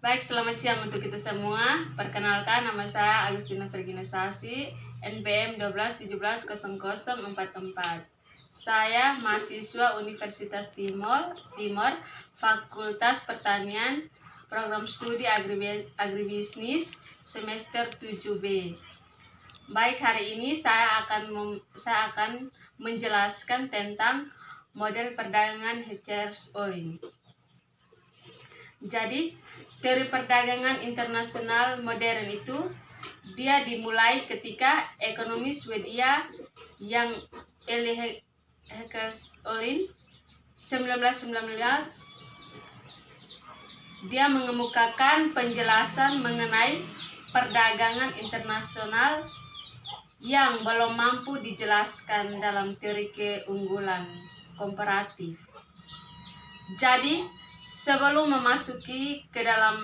Baik, selamat siang untuk kita semua. Perkenalkan, nama saya Agustina Verginasasi, NPM 12170044. Saya mahasiswa Universitas Timor, Fakultas Pertanian, Program Studi Agribisnis, semester 7B. Baik, hari ini saya akan menjelaskan tentang model perdagangan Hertz-Ohlin. Jadi, teori perdagangan internasional modern itu dia dimulai ketika ekonomis Swedia yang Hertz-Ohlin 1919 dia mengemukakan penjelasan mengenai perdagangan internasional yang belum mampu dijelaskan dalam teori keunggulan komparatif. Jadi, sebelum memasuki ke dalam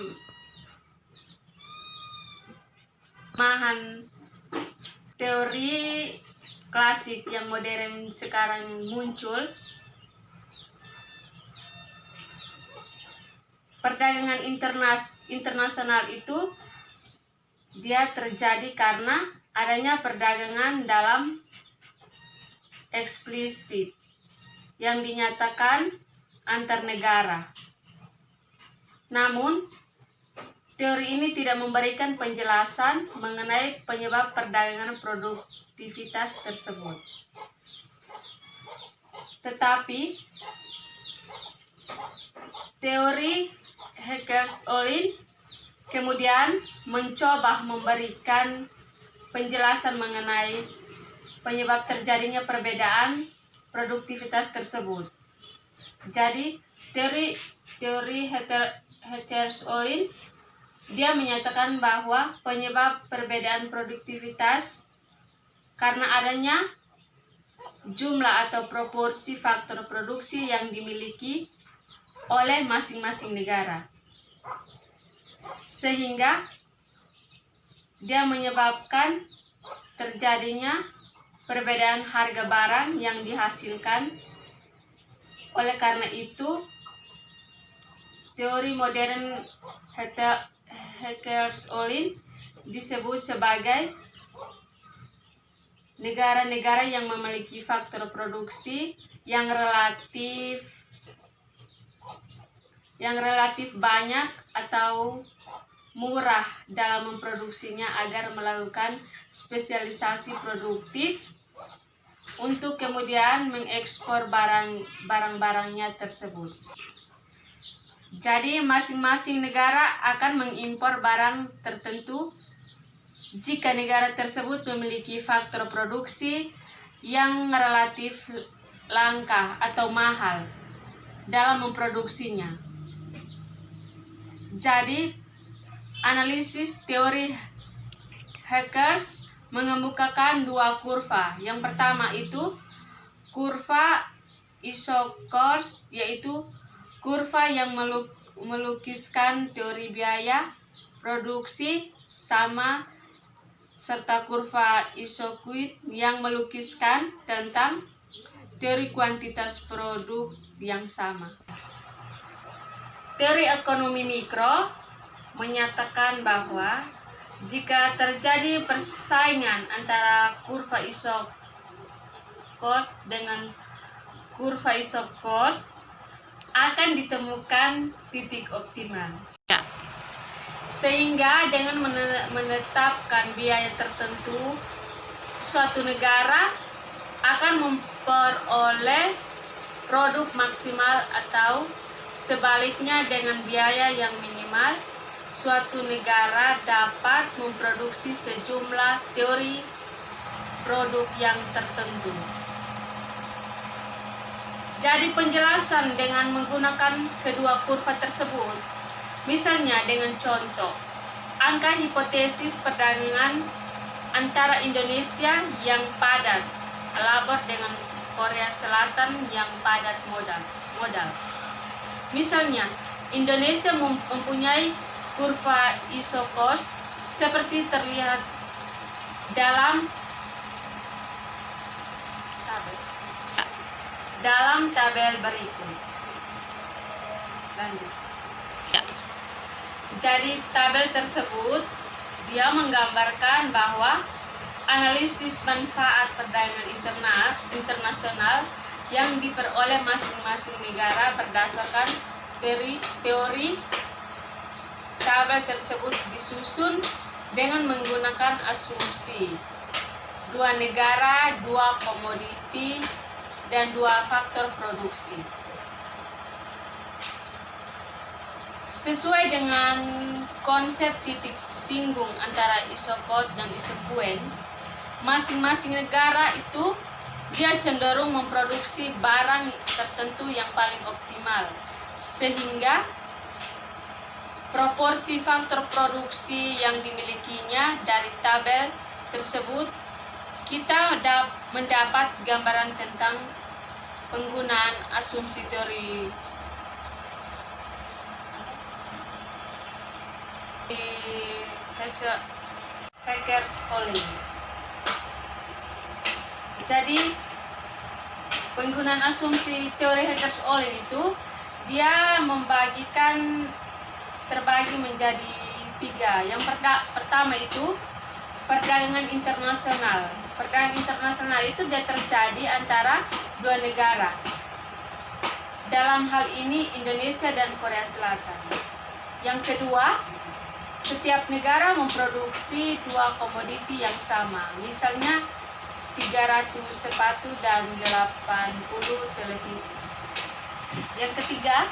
teori klasik yang modern sekarang muncul, perdagangan internasional itu dia terjadi karena adanya perdagangan dalam eksplisit yang dinyatakan antar negara. Namun, teori ini tidak memberikan penjelasan mengenai penyebab perdagangan produktivitas tersebut. Tetapi, teori Hertz-Ohlin kemudian mencoba memberikan penjelasan mengenai penyebab terjadinya perbedaan produktivitas tersebut. Jadi, teori Hertz-Ohlin dia menyatakan bahwa penyebab perbedaan produktivitas karena adanya jumlah atau proporsi faktor produksi yang dimiliki oleh masing-masing negara, sehingga dia menyebabkan terjadinya perbedaan harga barang yang dihasilkan. Oleh karena itu, teori modern Hertz-Ohlin disebut sebagai negara-negara yang memiliki faktor produksi yang relatif banyak atau murah dalam memproduksinya agar melakukan spesialisasi produktif untuk kemudian mengekspor barang-barangnya tersebut. Jadi, masing-masing negara akan mengimpor barang tertentu jika negara tersebut memiliki faktor produksi yang relatif langka atau mahal dalam memproduksinya. Jadi, analisis teori Hertz mengemukakan dua kurva. Yang pertama itu kurva Isokors, yaitu kurva yang melukiskan teori biaya produksi sama, serta kurva Isoquid yang melukiskan tentang teori kuantitas produk yang sama. Teori ekonomi mikro menyatakan bahwa jika terjadi persaingan antara kurva Isokors dengan kurva Isokors, akan ditemukan titik optimal. Sehingga dengan menetapkan biaya tertentu, suatu negara akan memperoleh produk maksimal, atau sebaliknya dengan biaya yang minimal, suatu negara dapat memproduksi sejumlah teori produk yang tertentu. Jadi, penjelasan dengan menggunakan kedua kurva tersebut, misalnya dengan contoh, angka hipotesis perdagangan antara Indonesia yang padat labor dengan Korea Selatan yang padat modal. Misalnya, Indonesia mempunyai kurva Isokors seperti terlihat dalam tabel berikut. Lanjut. Jadi tabel tersebut dia menggambarkan bahwa analisis manfaat perdagangan internasional yang diperoleh masing-masing negara berdasarkan teori. Tabel tersebut disusun dengan menggunakan asumsi 2 negara, 2 komoditi, dan 2 faktor produksi. Sesuai dengan konsep titik singgung antara Isokot dan Isokuen, masing-masing negara itu dia cenderung memproduksi barang tertentu yang paling optimal, sehingga proporsi faktor produksi yang dimilikinya. Dari tabel tersebut kita mendapat gambaran tentang penggunaan asumsi teori Heckers-Ohlin. Jadi penggunaan asumsi teori Heckers-Ohlin itu dia terbagi menjadi 3. Yang pertama itu perdagangan internasional. Perdagangan internasional itu dia terjadi antara 2 negara. Dalam hal ini Indonesia dan Korea Selatan. Yang kedua, setiap negara memproduksi 2 komoditi yang sama. Misalnya 300 sepatu dan 80 televisi. Yang ketiga,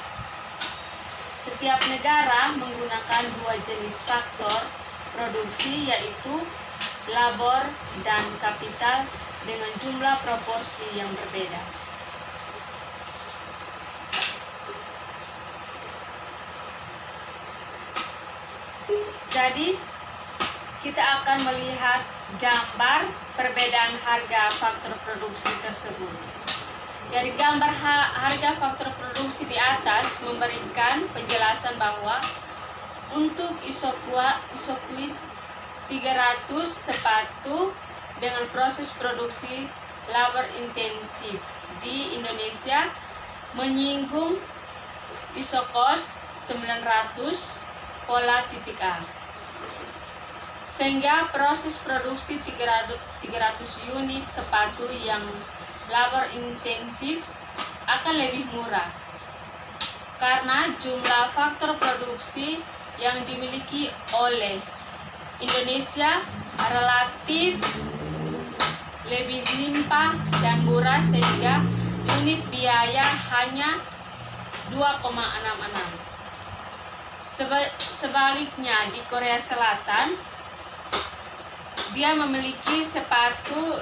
setiap negara menggunakan 2 jenis faktor produksi, yaitu labor dan kapital, dengan jumlah proporsi yang berbeda. Jadi kita akan melihat gambar perbedaan harga faktor produksi tersebut. Dari gambar harga faktor produksi di atas memberikan penjelasan bahwa untuk Isoquit 300 sepatu dengan proses produksi labor intensif di Indonesia menyinggung Isokos 900 pola titik A, sehingga proses produksi 300 unit sepatu yang labor intensif akan lebih murah karena jumlah faktor produksi yang dimiliki oleh Indonesia relatif lebih limpah dan murah, sehingga unit biaya hanya 2,66. Sebaliknya di Korea Selatan dia memiliki 300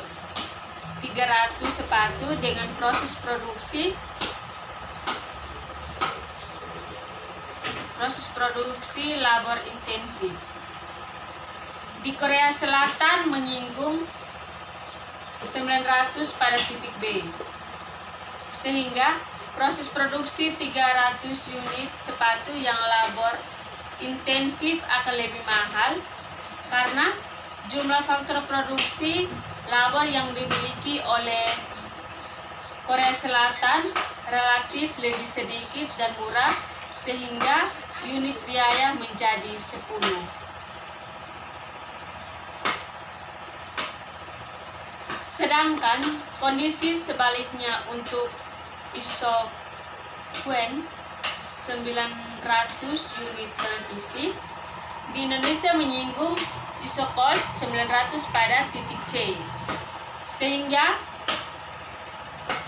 sepatu dengan proses produksi labor intensif. Di Korea Selatan menyinggung 900 pada titik B, sehingga proses produksi 300 unit sepatu yang labor intensif akan lebih mahal karena jumlah faktor produksi labor yang dimiliki oleh Korea Selatan relatif lebih sedikit dan murah, sehingga unit biaya menjadi 10. Sedangkan kondisi sebaliknya untuk Isokuen 900 unit televisi di Indonesia menyinggung Isokos 900 pada titik C, sehingga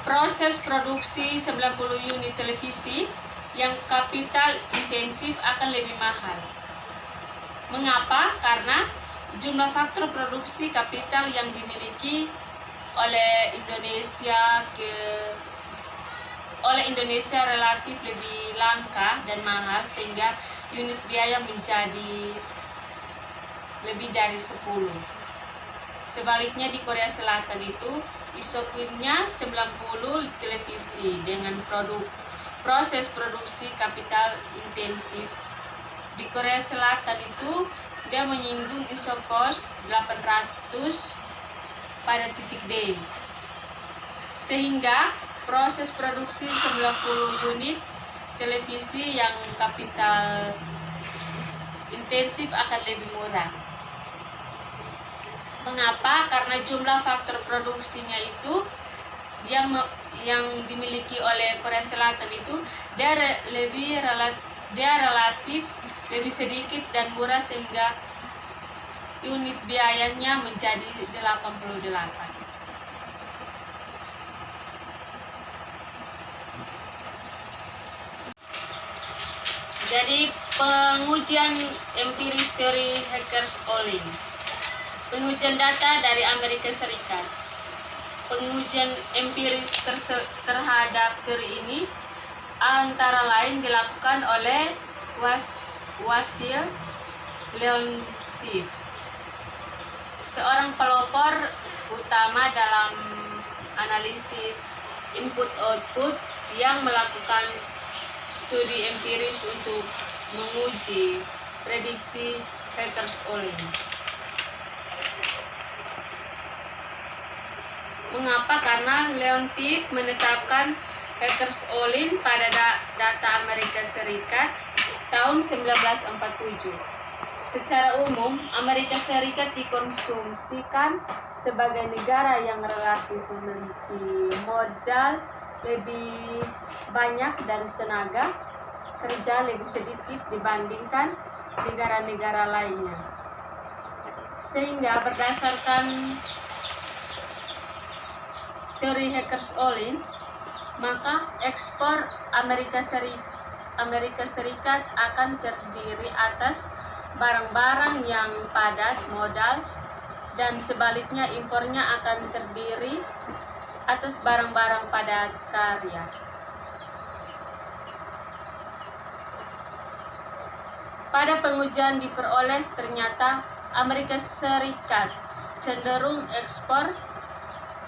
proses produksi 90 unit televisi yang kapital intensif akan lebih mahal. Mengapa? Karena jumlah faktor produksi kapital yang dimiliki oleh Indonesia relatif lebih langka dan mahal, sehingga unit biaya menjadi lebih dari 10. Sebaliknya di Korea Selatan itu Isoquitnya 90 televisi dengan proses produksi kapital intensif. Di Korea Selatan itu dia menyinggung Isokos 800 pada titik D, sehingga proses produksi 90 unit televisi yang kapital intensif akan lebih murah. Mengapa? Karena jumlah faktor produksinya itu yang dimiliki oleh Korea Selatan itu dia relatif lebih sedikit dan murah, sehingga unit biayanya menjadi 88. Jadi pengujian empiris teori Hackers-Ollin. Pengujian data dari Amerika Serikat. Pengujian empiris terhadap teori ini antara lain dilakukan oleh Wasil Leontief, seorang pelopor utama dalam analisis input-output yang melakukan studi empiris untuk menguji prediksi Hackers-Ollin. Mengapa? Karena Leontief menetapkan Hackers-Ollin pada data Amerika Serikat tahun 1947. Secara umum, Amerika Serikat dikonsumsikan sebagai negara yang relatif memiliki modal lebih banyak dan tenaga kerja lebih sedikit dibandingkan negara-negara lainnya. Sehingga berdasarkan teori Hackers-Ollin, maka ekspor Amerika Serikat akan terdiri atas barang-barang yang padat modal, dan sebaliknya impornya akan terdiri atas barang-barang padat karya. Pada pengujian diperoleh ternyata Amerika Serikat cenderung ekspor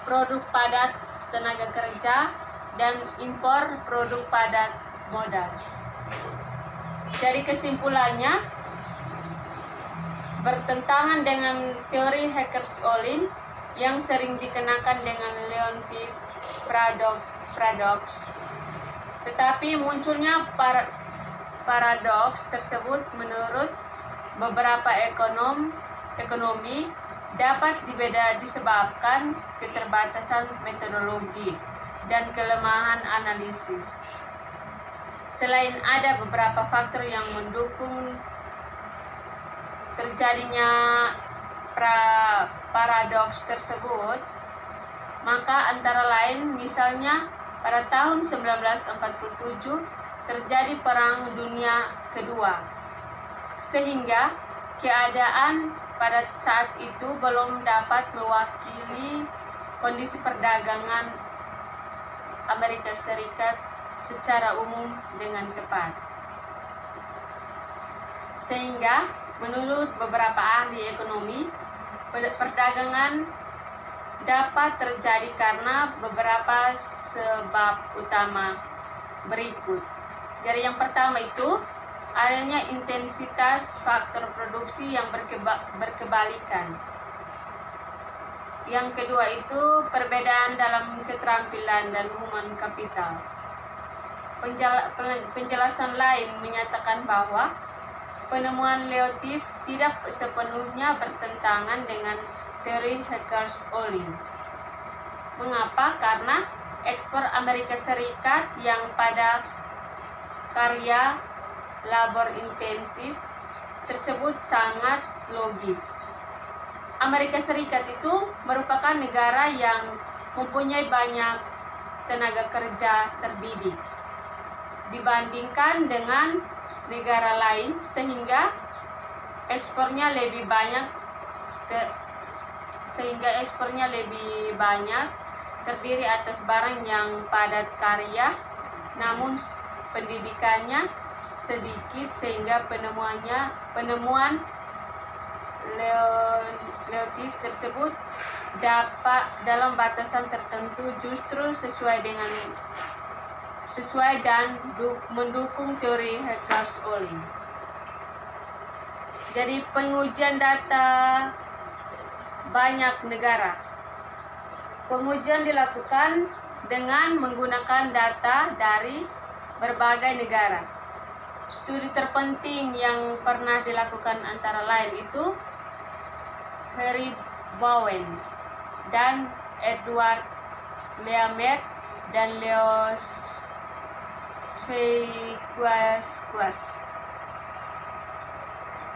produk padat tenaga kerja dan impor produk padat modal. Dari kesimpulannya, bertentangan dengan teori Hackers-Ollin yang sering dikenakan dengan Leontief paradoks. Tetapi munculnya paradoks tersebut menurut beberapa ekonomi dapat disebabkan keterbatasan metodologi dan kelemahan analisis. Selain ada beberapa faktor yang mendukung terjadinya paradoks tersebut, maka antara lain misalnya pada tahun 1947 terjadi Perang Dunia Kedua, sehingga keadaan pada saat itu belum dapat mewakili kondisi perdagangan Amerika Serikat secara umum dengan tepat. Sehingga menurut beberapa ahli ekonomi, perdagangan dapat terjadi karena beberapa sebab utama berikut. Jadi yang pertama itu adanya intensitas faktor produksi yang berkebalikan. Yang kedua itu perbedaan dalam keterampilan dan human capital. Penjelasan lain menyatakan bahwa penemuan Leontief tidak sepenuhnya bertentangan dengan teori Hackers-Ollin. Mengapa? Karena ekspor Amerika Serikat yang pada karya labor intensif tersebut sangat logis. Amerika Serikat itu merupakan negara yang mempunyai banyak tenaga kerja terdidik dibandingkan dengan negara lain, sehingga ekspornya lebih banyak terdiri atas barang yang padat karya, namun pendidikannya sedikit, sehingga penemuan Leontief tersebut dapat dalam batasan tertentu justru sesuai dan mendukung teori Hackers-Ollin. Jadi pengujian data banyak negara. Pengujian dilakukan dengan menggunakan data dari berbagai negara. Studi terpenting yang pernah dilakukan antara lain itu Harry Bowen dan Edward Leamet dan Leo Schwartz.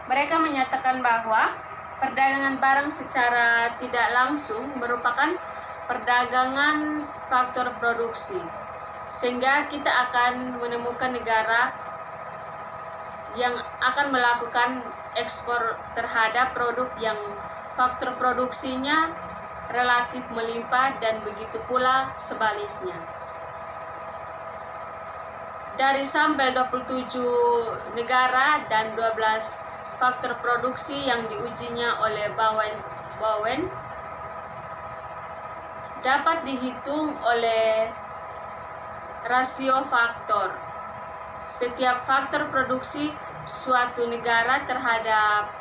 Mereka menyatakan bahwa perdagangan barang secara tidak langsung merupakan perdagangan faktor produksi, sehingga kita akan menemukan negara yang akan melakukan ekspor terhadap produk yang faktor produksinya relatif melimpah, dan begitu pula sebaliknya. Dari sampel 27 negara dan 12 faktor produksi yang diujinya oleh Bowen dapat dihitung oleh rasio faktor. Setiap faktor produksi suatu negara terhadap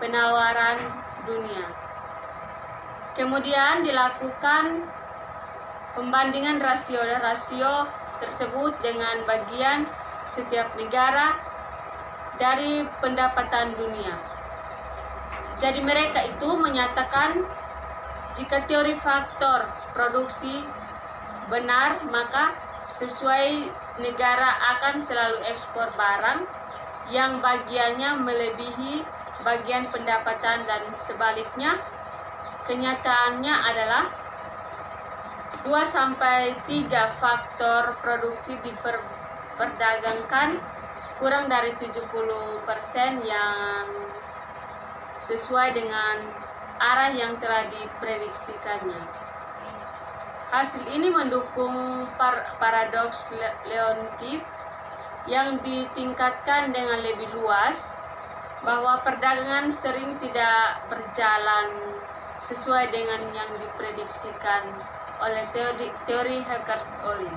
penawaran dunia. Kemudian dilakukan pembandingan rasio tersebut dengan bagian setiap negara dari pendapatan dunia. Jadi mereka itu menyatakan jika teori faktor produksi benar, maka sesuai negara akan selalu ekspor barang yang bagiannya melebihi bagian pendapatan, dan sebaliknya. Kenyataannya adalah 2-3 faktor produksi diperdagangkan kurang dari 70% yang sesuai dengan arah yang telah diprediksikannya. Hasil ini mendukung paradoks Leontief yang ditingkatkan dengan lebih luas, bahwa perdagangan sering tidak berjalan sesuai dengan yang diprediksikan oleh teori Hecker's-Ohlin.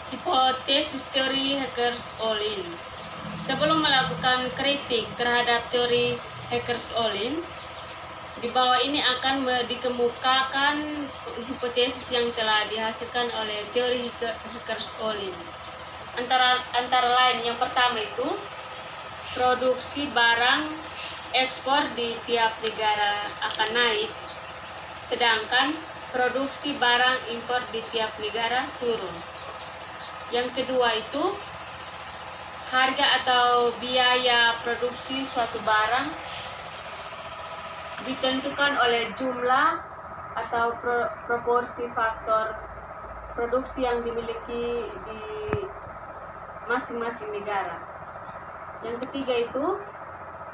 Hipotesis teori Hecker's-Ohlin. Sebelum melakukan kritik terhadap teori Hecker's-Ohlin, di bawah ini akan dikemukakan hipotesis yang telah dihasilkan oleh teori Hecker's-Ohlin. Antara lain, yang pertama itu produksi barang ekspor di tiap negara akan naik, sedangkan produksi barang impor di tiap negara turun. Yang kedua itu harga atau biaya produksi suatu barang ditentukan oleh jumlah atau proporsi faktor produksi yang dimiliki di masing-masing negara. Yang ketiga itu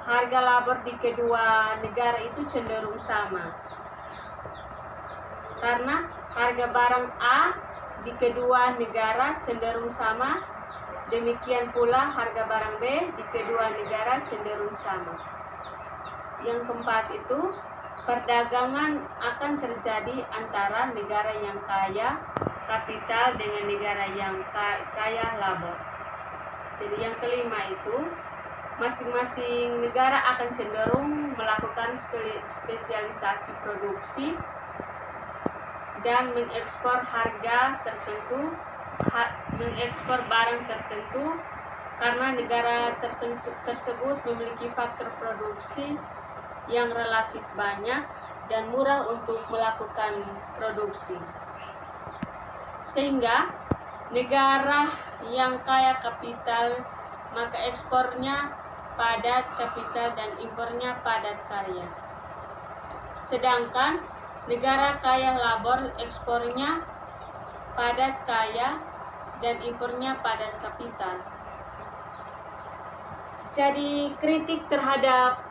harga labor di kedua negara itu cenderung sama, karena harga barang A di kedua negara cenderung sama, demikian pula harga barang B di kedua negara cenderung sama. Yang keempat itu perdagangan akan terjadi antara negara yang kaya kapital dengan negara yang kaya labor. Jadi yang kelima itu masing-masing negara akan cenderung melakukan spesialisasi produksi dan mengekspor harga tertentu, mengekspor barang tertentu, karena negara tertentu tersebut memiliki faktor produksi yang relatif banyak dan murah untuk melakukan produksi. Sehingga negara yang kaya kapital, maka ekspornya padat kapital dan impornya padat karya. Sedangkan negara kaya labor, ekspornya padat kaya dan impornya padat kapital. Jadi kritik terhadap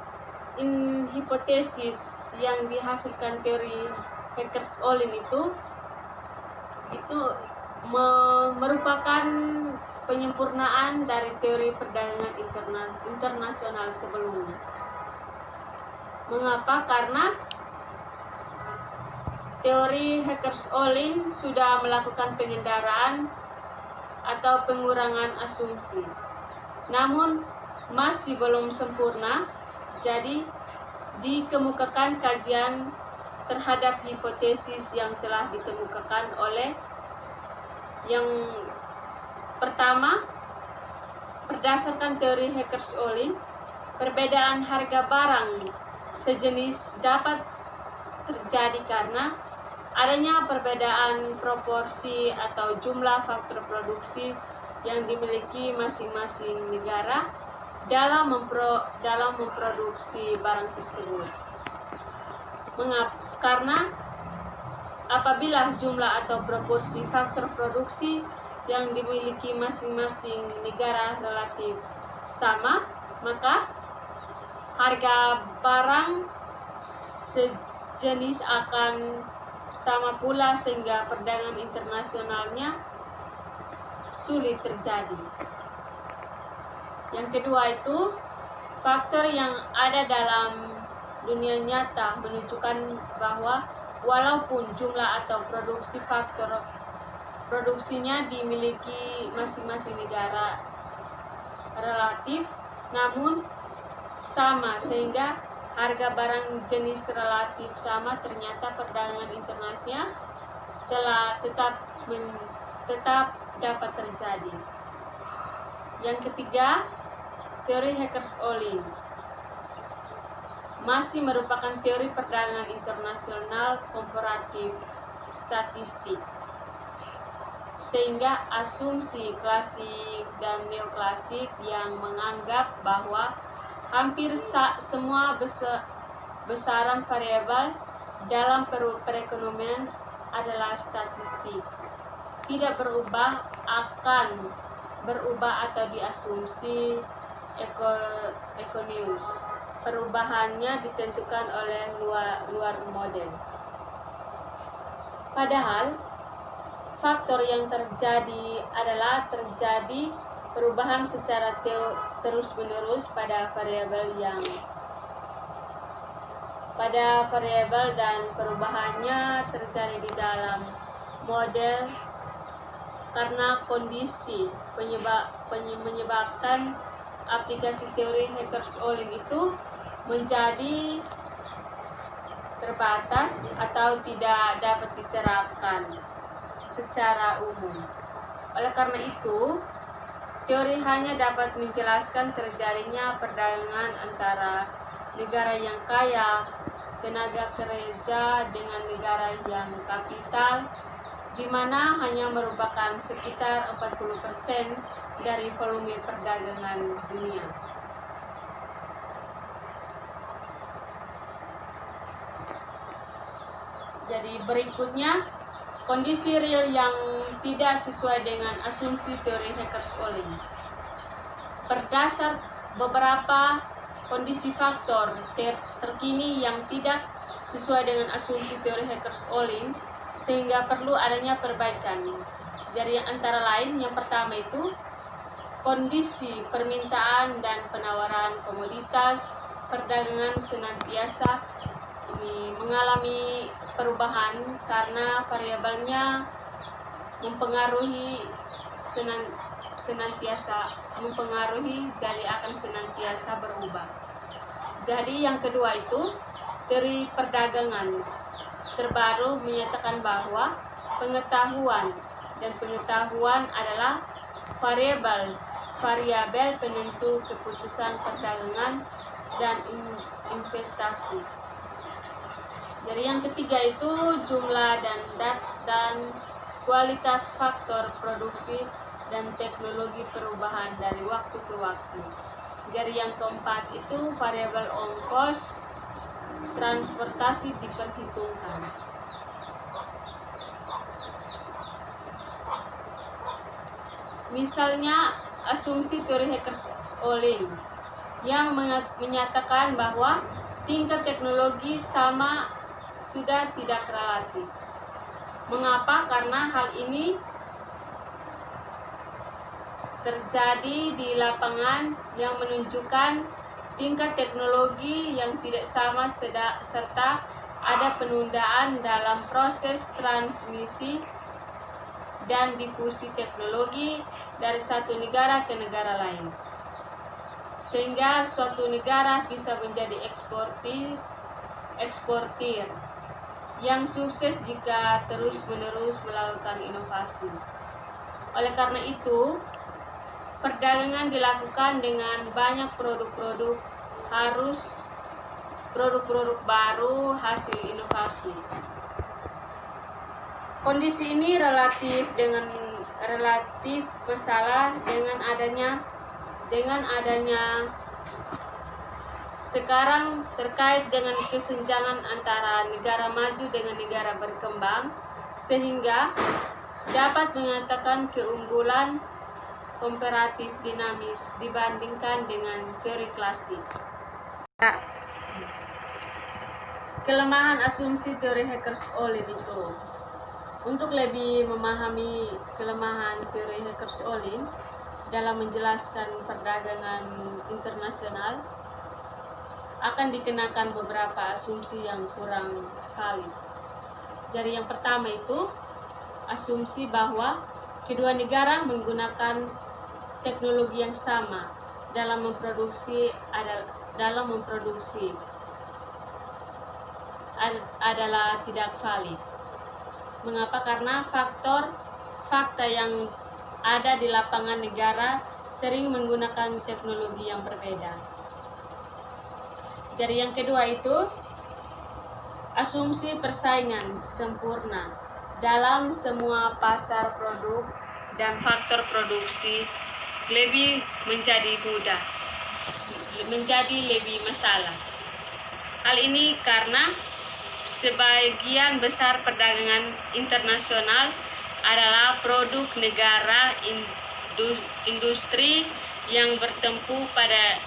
hipotesis yang dihasilkan teori Hecker's-Ohlin itu merupakan penyempurnaan dari teori perdagangan internasional sebelumnya. Mengapa? Karena teori Hecker's-Ohlin sudah melakukan pengendaraan atau pengurangan asumsi, namun masih belum sempurna. Jadi dikemukakan kajian terhadap hipotesis yang telah dikemukakan oleh yang pertama, berdasarkan teori Heckers-Ohlin, perbedaan harga barang sejenis dapat terjadi karena adanya perbedaan proporsi atau jumlah faktor produksi yang dimiliki masing-masing negara dalam memproduksi barang tersebut. Karena apabila jumlah atau proporsi faktor produksi yang dimiliki masing-masing negara relatif sama, maka harga barang sejenis akan sama pula sehingga perdagangan internasionalnya sulit terjadi. Yang kedua itu, faktor yang ada dalam dunia nyata menunjukkan bahwa walaupun jumlah atau produksi faktor produksinya dimiliki masing-masing negara relatif, namun sama sehingga harga barang jenis relatif sama, ternyata perdagangan internasionalnya telah tetap dapat terjadi. Yang ketiga, teori Heckers-Ohlin masih merupakan teori perdagangan internasional komparatif statistik, sehingga asumsi klasik dan neoklasik yang menganggap bahwa hampir semua besaran variabel dalam perekonomian adalah statistik, tidak berubah, akan berubah atau diasumsi Econews. Perubahannya ditentukan oleh luar model. Padahal faktor yang terjadi adalah terjadi perubahan secara terus-menerus pada variabel dan perubahannya terjadi di dalam model karena kondisi menyebabkan aplikasi teori Heckers-Ohlin itu menjadi terbatas atau tidak dapat diterapkan secara umum. Oleh karena itu, teori hanya dapat menjelaskan terjadinya perdagangan antara negara yang kaya tenaga kerja dengan negara yang kapital, di mana hanya merupakan sekitar 40% dari volume perdagangan dunia. Jadi berikutnya, kondisi real yang tidak sesuai dengan asumsi teori Heckers-Ohlin. Berdasar beberapa kondisi faktor terkini yang tidak sesuai dengan asumsi teori Heckers-Ohlin, sehingga perlu adanya perbaikan. Jadi antara lain, yang pertama itu kondisi permintaan dan penawaran komoditas perdagangan senantiasa mengalami perubahan karena variabelnya jadi akan senantiasa berubah. Jadi yang kedua itu, teori perdagangan terbaru menyatakan bahwa pengetahuan adalah variabel penentu keputusan perdagangan dan investasi. Jadi yang ketiga itu jumlah dan kualitas faktor produksi dan teknologi perubahan dari waktu ke waktu. Jadi yang keempat itu variabel ongkos transportasi diperhitungkan. Misalnya asumsi teori Heckers-Ohlin yang menyatakan bahwa tingkat teknologi sama sudah tidak relatif. Mengapa? Karena hal ini terjadi di lapangan yang menunjukkan tingkat teknologi yang tidak sama serta ada penundaan dalam proses transmisi dan difusi teknologi dari satu negara ke negara lain. Sehingga suatu negara bisa menjadi eksportir yang sukses jika terus-menerus melakukan inovasi. Oleh karena itu, perdagangan dilakukan dengan banyak produk-produk baru hasil inovasi. Kondisi ini relatif bersalah dengan adanya sekarang terkait dengan kesenjangan antara negara maju dengan negara berkembang, sehingga dapat mengatakan keunggulan komparatif dinamis dibandingkan dengan teori klasik. Kelemahan asumsi teori Hackers-Ollin itu. Untuk lebih memahami kelemahan teori Hackers-Ollin dalam menjelaskan perdagangan internasional, akan dikenakan beberapa asumsi yang kurang valid. Jadi yang pertama itu asumsi bahwa kedua negara menggunakan teknologi yang sama dalam memproduksi adalah tidak valid. Mengapa? Karena fakta yang ada di lapangan negara sering menggunakan teknologi yang berbeda. Jadi yang kedua itu asumsi persaingan sempurna dalam semua pasar produk dan faktor produksi menjadi lebih masalah. Hal ini karena sebagian besar perdagangan internasional adalah produk negara industri yang bertumpu pada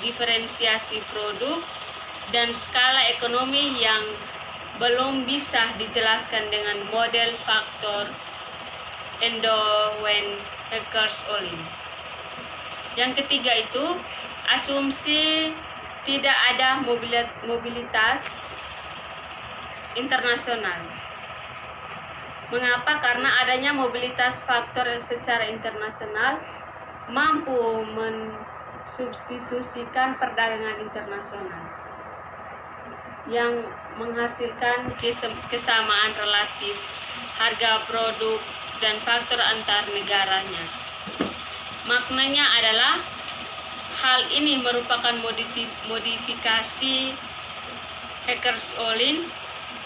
diferensiasi produk dan skala ekonomi yang belum bisa dijelaskan dengan model faktor Endowen-Hackers-Ollin. Yang ketiga itu asumsi tidak ada mobilitas internasional. Mengapa? Karena adanya mobilitas faktor secara internasional mampu substitusikan perdagangan internasional yang menghasilkan kesamaan relatif harga produk dan faktor antar negaranya. Maknanya adalah hal ini merupakan modifikasi Hackers-Ollin,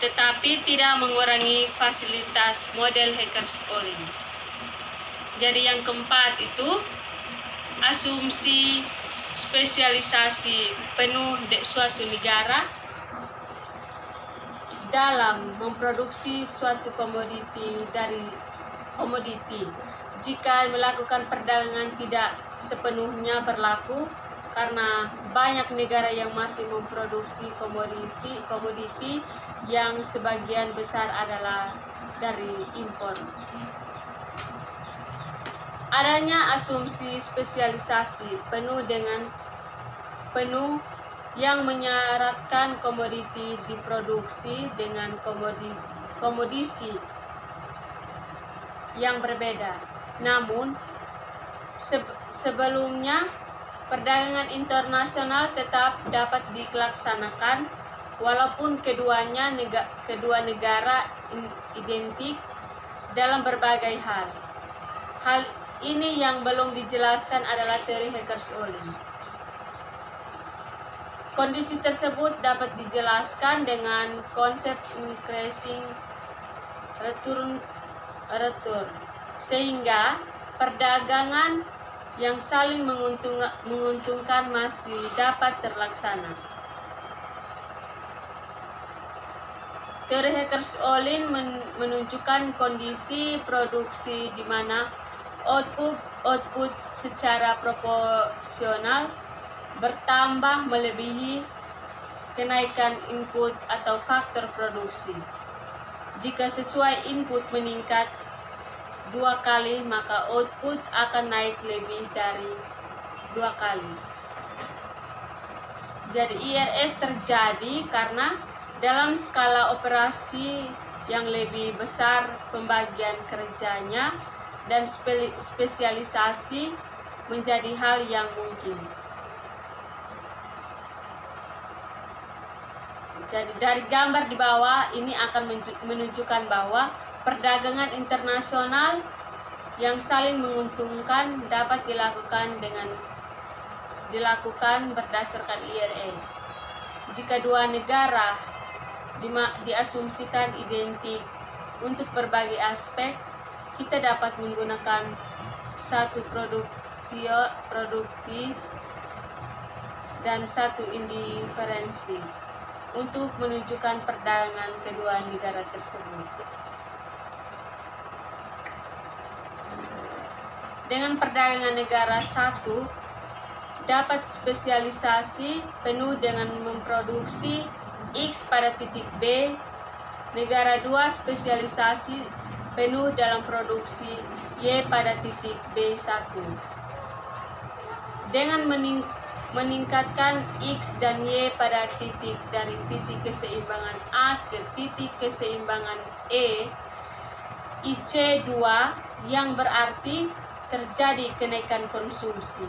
tetapi tidak mengurangi fasilitas model Hackers-Ollin. Jadi yang keempat itu asumsi spesialisasi penuh suatu negara dalam memproduksi suatu komoditi. Jika melakukan perdagangan tidak sepenuhnya berlaku karena banyak negara yang masih memproduksi komoditi yang sebagian besar adalah dari impor. Adanya asumsi spesialisasi penuh yang menyaratkan komoditi diproduksi dengan komodisi yang berbeda. Namun sebelumnya perdagangan internasional tetap dapat dilaksanakan walaupun kedua negara identik dalam berbagai hal. Hal ini yang belum dijelaskan adalah teori Hackers-Ollin. Kondisi tersebut dapat dijelaskan dengan konsep increasing return, sehingga perdagangan yang saling menguntungkan masih dapat terlaksana. Teori Hackers-Ollin menunjukkan kondisi produksi di mana output secara proporsional bertambah melebihi kenaikan input atau faktor produksi. Jika sesuai input meningkat 2 kali, maka output akan naik lebih dari 2 kali. Jadi IRS terjadi karena dalam skala operasi yang lebih besar pembagian kerjanya dan spesialisasi menjadi hal yang mungkin. Jadi dari gambar di bawah ini akan menunjukkan bahwa perdagangan internasional yang saling menguntungkan dapat dilakukan berdasarkan IRS. Jika dua negara diasumsikan identik untuk berbagai aspek, kita dapat menggunakan satu produkti dan satu indiferensi untuk menunjukkan perdagangan kedua negara tersebut. Dengan perdagangan negara satu dapat spesialisasi penuh dengan memproduksi X pada titik B, negara 2 spesialisasi penuh dalam produksi Y pada titik B1. Dengan meningkatkan X dan Y pada titik dari titik keseimbangan A ke titik keseimbangan E, IC2 yang berarti terjadi kenaikan konsumsi.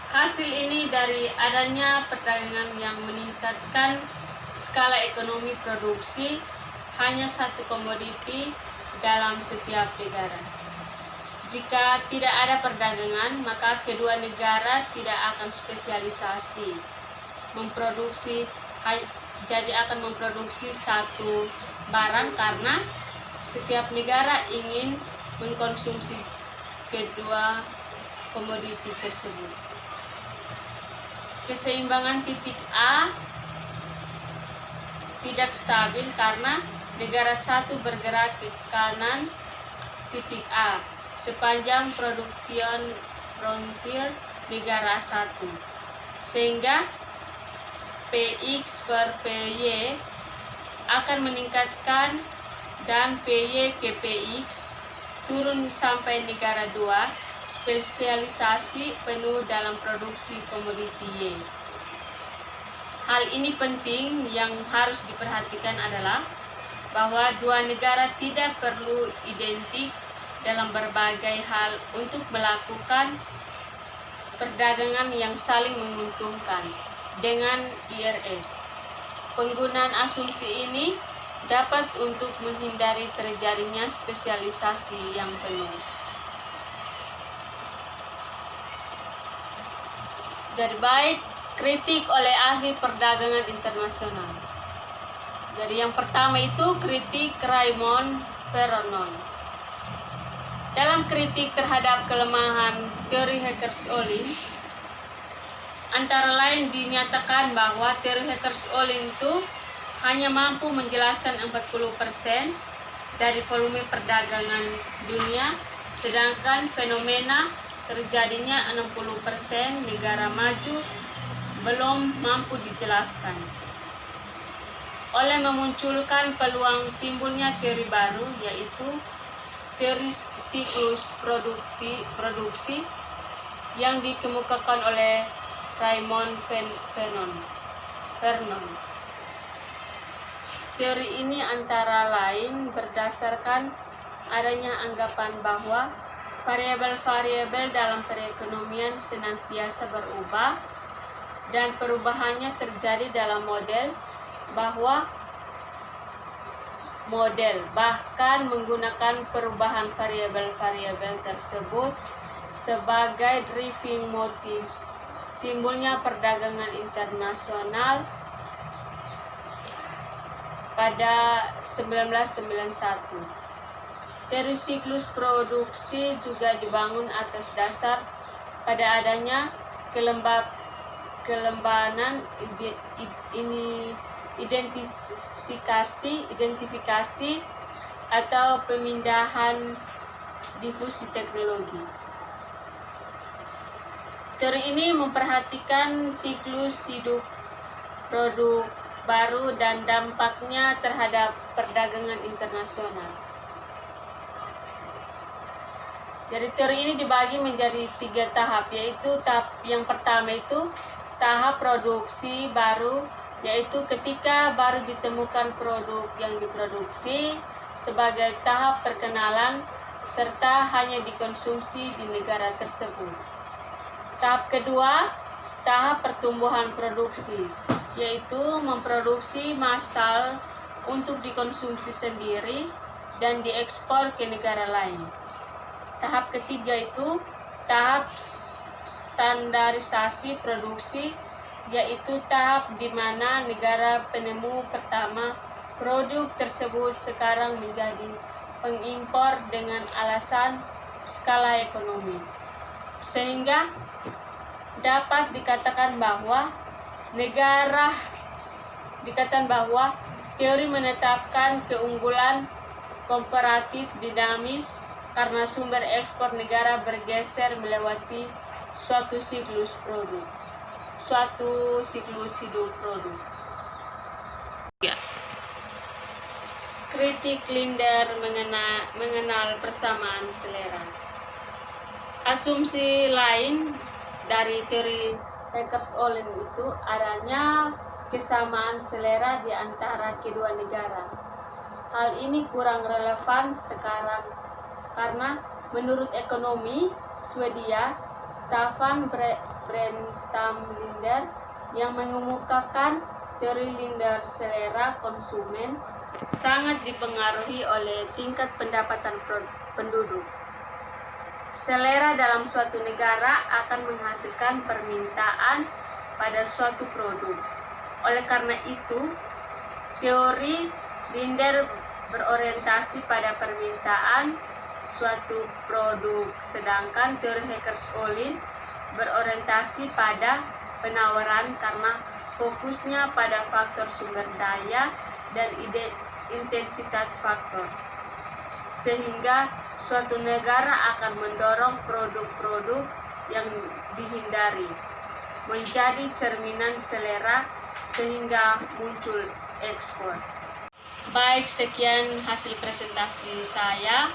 Hasil ini dari adanya perdagangan yang meningkatkan skala ekonomi produksi hanya satu komoditi dalam setiap negara. Jika tidak ada perdagangan, maka kedua negara tidak akan spesialisasi jadi akan memproduksi satu barang karena setiap negara ingin mengkonsumsi kedua komoditi tersebut. Keseimbangan titik A tidak stabil karena negara satu bergerak ke kanan titik A sepanjang production frontier negara satu, sehingga PX per PY akan meningkatkan dan PY ke PX turun sampai negara 2 spesialisasi penuh dalam produksi komoditi Y. Hal ini penting, yang harus diperhatikan adalah bahwa dua negara tidak perlu identik dalam berbagai hal untuk melakukan perdagangan yang saling menguntungkan dengan IRS. Penggunaan asumsi ini dapat untuk menghindari terjadinya spesialisasi yang penuh. Jadi baik, kritik oleh ahli perdagangan internasional. Jadi yang pertama itu kritik Raymond Peronon. Dalam kritik terhadap kelemahan teori Heckers-Ohlin, antara lain dinyatakan bahwa teori Heckers-Ohlin itu hanya mampu menjelaskan 40% dari volume perdagangan dunia, sedangkan fenomena terjadinya 60% negara maju belum mampu dijelaskan. Oleh memunculkan peluang timbulnya teori baru, yaitu teori siklus produksi yang dikemukakan oleh Raymond Vernon. Teori ini antara lain berdasarkan adanya anggapan bahwa variabel-variabel dalam perekonomian senantiasa berubah dan perubahannya terjadi dalam bahkan menggunakan perubahan variabel-variabel tersebut sebagai driving motives timbulnya perdagangan internasional pada 1991. Teori siklus produksi juga dibangun atas dasar pada adanya kelembanan identifikasi atau pemindahan difusi teknologi. Teori ini memperhatikan siklus hidup produk baru dan dampaknya terhadap perdagangan internasional. Jadi teori ini dibagi menjadi 3 tahap, yaitu tahap yang pertama itu tahap produksi baru, yaitu ketika baru ditemukan produk yang diproduksi sebagai tahap perkenalan serta hanya dikonsumsi di negara tersebut. Tahap kedua tahap pertumbuhan produksi, yaitu memproduksi massal untuk dikonsumsi sendiri dan diekspor ke negara lain. Tahap ketiga itu tahap standarisasi produksi, yaitu tahap di mana negara penemu pertama produk tersebut sekarang menjadi pengimpor dengan alasan skala ekonomi. Sehingga dapat dikatakan bahwa teori menetapkan keunggulan komparatif dinamis karena sumber ekspor negara bergeser melewati suatu siklus hidup produk. Kritik Linder mengenal persamaan selera. Asumsi lain dari teori Heckers-Ohlin itu adanya kesamaan selera di antara kedua negara. Hal ini kurang relevan sekarang karena menurut ekonomi Swedia Staffan Burenstam Linder yang mengemukakan teori Linder, selera konsumen sangat dipengaruhi oleh tingkat pendapatan penduduk. Selera dalam suatu negara akan menghasilkan permintaan pada suatu produk. Oleh karena itu, teori Linder berorientasi pada permintaan suatu produk, sedangkan teori Heckers-Ohlin berorientasi pada penawaran karena fokusnya pada faktor sumber daya dan intensitas faktor, sehingga suatu negara akan mendorong produk-produk yang dihindari menjadi cerminan selera sehingga muncul ekspor. Baik, sekian hasil presentasi saya.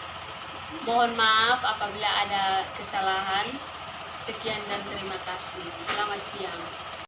Mohon maaf apabila ada kesalahan. Sekian dan terima kasih. Selamat siang.